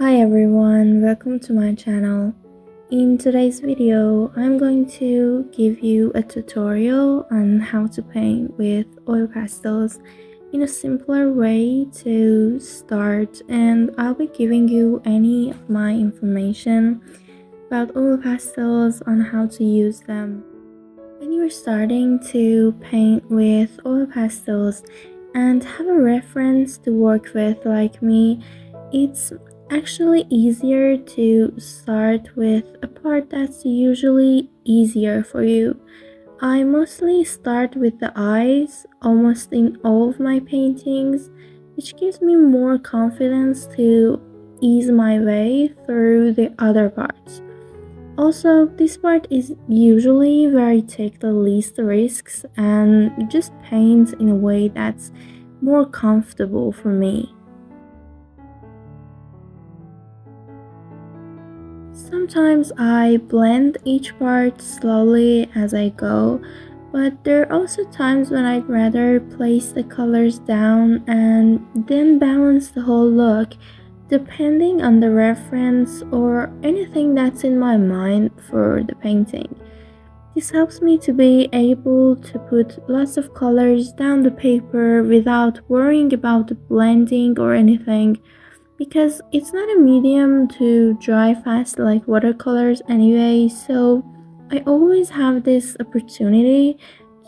Hi everyone, welcome to my channel. In today's video, I'm going to give you a tutorial on how to paint with oil pastels in a simpler way to start, and I'll be giving you any of my information about oil pastels on how to use them. When you're starting to paint with oil pastels and have a reference to work with like me, it's actually easier to start with a part that's usually easier for you. I mostly start with the eyes almost in all of my paintings, which gives me more confidence to ease my way through the other parts. Also, this part is usually where I take the least risks and just paint in a way that's more comfortable for me. Sometimes I blend each part slowly as I go, but there are also times when I'd rather place the colors down and then balance the whole look, depending on the reference or anything that's in my mind for the painting. This helps me to be able to put lots of colors down the paper without worrying about the blending or anything, because it's not a medium to dry fast like watercolors anyway, so I always have this opportunity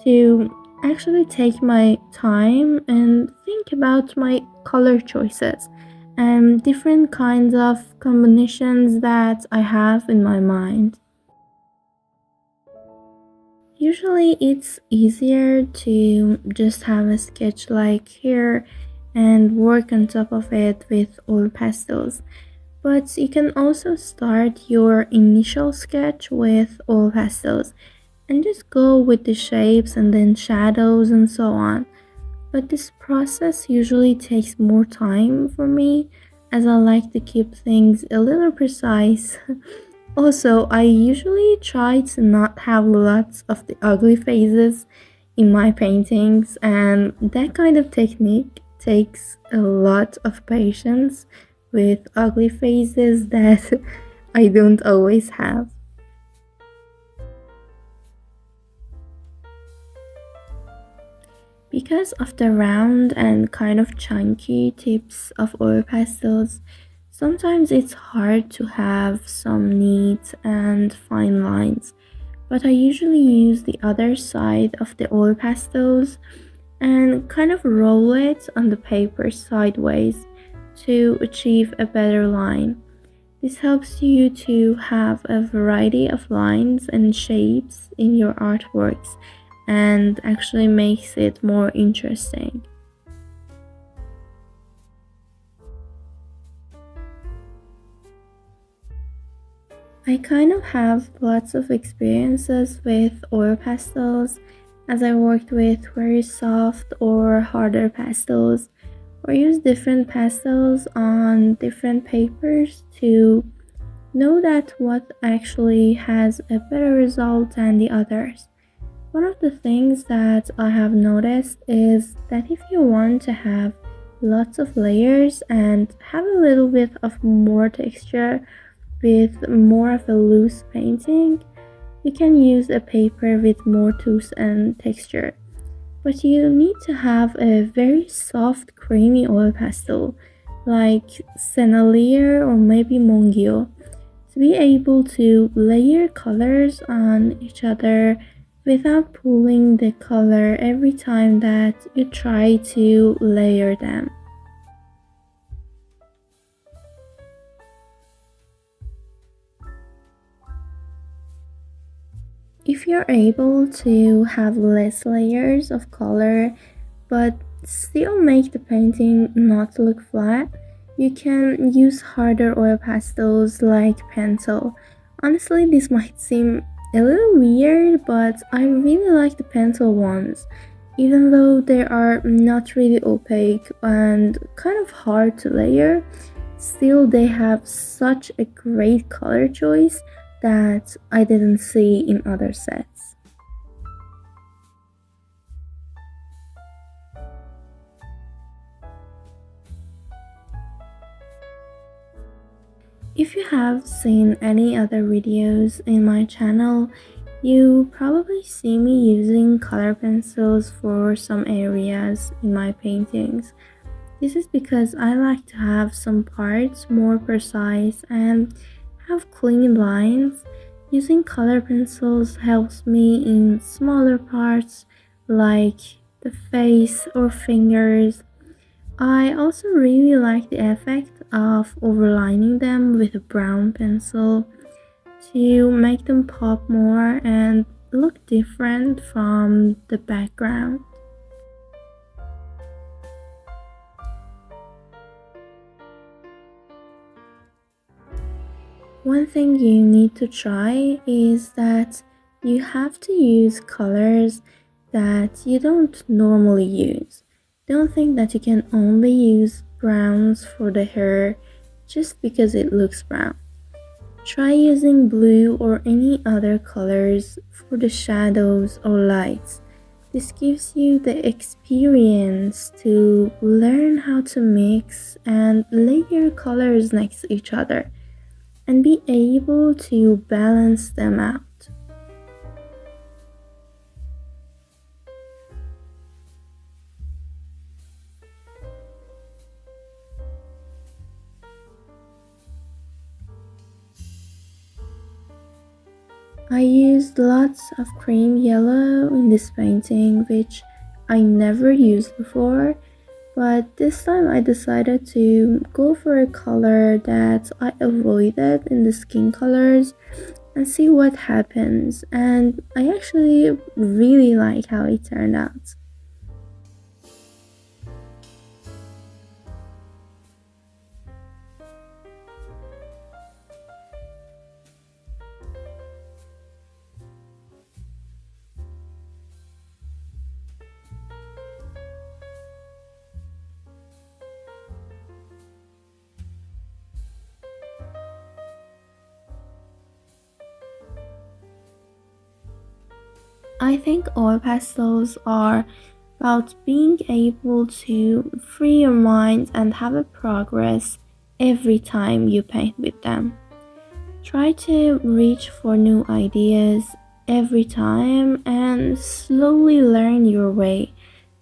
to actually take my time and think about my color choices and different kinds of combinations that I have in my mind. Usually it's easier to just have a sketch like here and work on top of it with oil pastels. But you can also start your initial sketch with oil pastels and just go with the shapes and then shadows and so on. But this process usually takes more time for me, as I like to keep things a little precise. Also, I usually try to not have lots of the ugly faces in my paintings, and that kind of technique takes a lot of patience with ugly faces that I don't always have. Because of the round and kind of chunky tips of oil pastels, sometimes it's hard to have some neat and fine lines, but I usually use the other side of the oil pastels and kind of roll it on the paper sideways to achieve a better line. This helps you to have a variety of lines and shapes in your artworks and actually makes it more interesting. I kind of have lots of experiences with oil pastels, as I worked with very soft or harder pastels or use different pastels on different papers to know that what actually has a better result than the others. One of the things that I have noticed is that if you want to have lots of layers and have a little bit of more texture with more of a loose painting, you can use a paper with more tooth and texture. But you need to have a very soft, creamy oil pastel like Sennelier or maybe Mongio to be able to layer colors on each other without pulling the color every time that you try to layer them. If you're able to have less layers of color but still make the painting not look flat, you can use harder oil pastels like pencil. Honestly, this might seem a little weird, but I really like the pencil ones. Even though they are not really opaque and kind of hard to layer, still they have such a great color choice that I didn't see in other sets. If you have seen any other videos in my channel, you probably see me using color pencils for some areas in my paintings. This is because I like to have some parts more precise and have clean lines. Using color pencils helps me in smaller parts like the face or fingers. I also really like the effect of overlining them with a brown pencil to make them pop more and look different from the background. One thing you need to try is that you have to use colors that you don't normally use. Don't think that you can only use browns for the hair just because it looks brown. Try using blue or any other colors for the shadows or lights. This gives you the experience to learn how to mix and layer colors next to each other and be able to balance them out. I used lots of cream yellow in this painting, which I never used before, but this time I decided to go for a color that I avoided in the skin colors and see what happens, and I actually really like how it turned out. I think oil pastels are about being able to free your mind and have a progress every time you paint with them. Try to reach for new ideas every time and slowly learn your way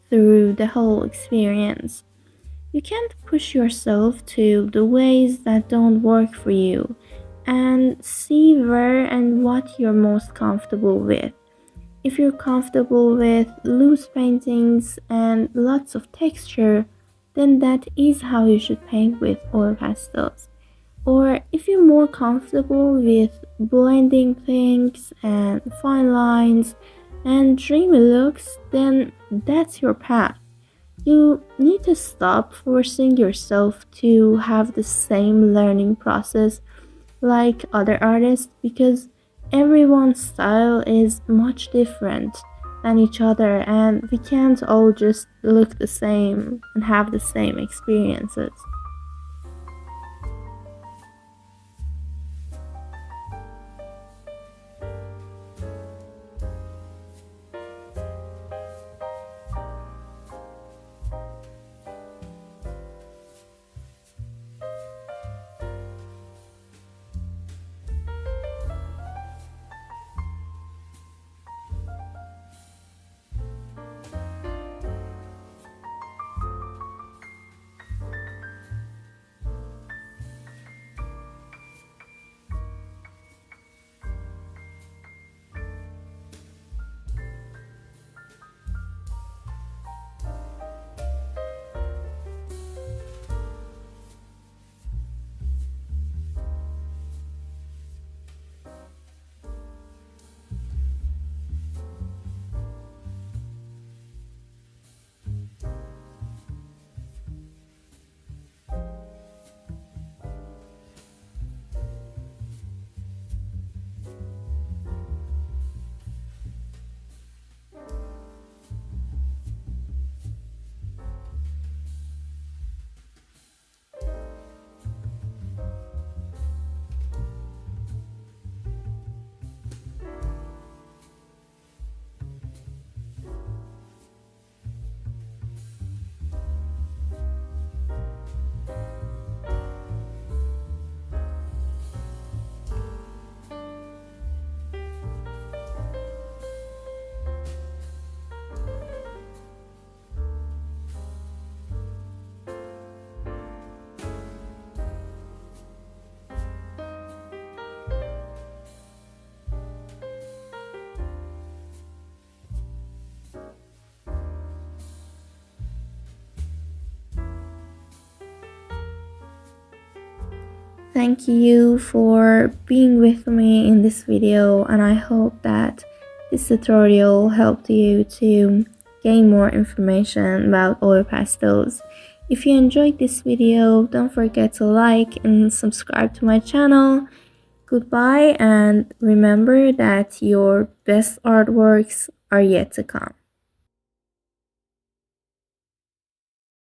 through the whole experience. You can't push yourself to the ways that don't work for you and see where and what you're most comfortable with. If you're comfortable with loose paintings and lots of texture, then that is how you should paint with oil pastels. Or if you're more comfortable with blending things and fine lines and dreamy looks, then that's your path. You need to stop forcing yourself to have the same learning process like other artists because everyone's style is much different than each other and we can't all just look the same and have the same experiences. Thank you for being with me in this video, and I hope that this tutorial helped you to gain more information about oil pastels. If you enjoyed this video, don't forget to like and subscribe to my channel. Goodbye, and remember that your best artworks are yet to come.